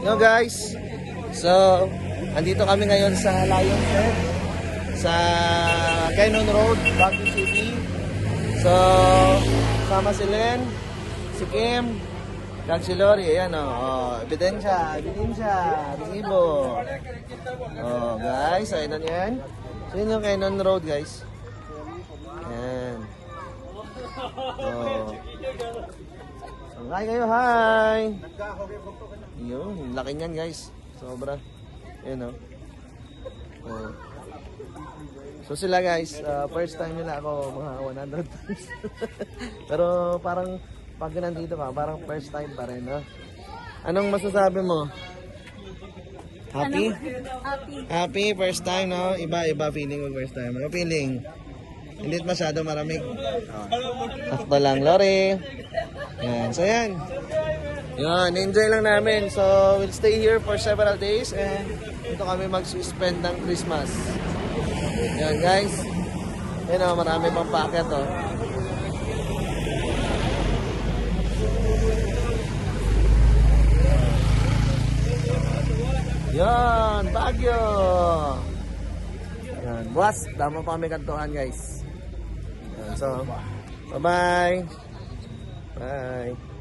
Yo guys, so andito kami ngayon sa Lion's Head sa Cannon Road, Baguio City. So sama si Len, si Kim, kag si Lori, ayan ebidensya, resibo. Oh guys, ayun na yan. So yun yung Cannon Road guys. Ayan. Oh. So, hi kayo, hi! Yun, laki niyan guys. Sobra. Ayan oh. So sila guys, first time nila ako mga 100 times. Pero parang pag nandito ka, parang first time pa rin, no? Anong masasabi mo? Happy? Happy, first time, no? Iba feeling mo first time. Ano feeling? Hindi masyado maramig. Sakto lang, Lori. Yan, so yan. Yan, enjoy lang namin. So, we'll stay here for several days and dito kami mag-spend ng Christmas. Yan, guys. Yan o, marami pang packet o. Yan, Baguio. Yan, buwas. Tama pa kami kantuhan, guys. Yan, so, bye-bye. Bye.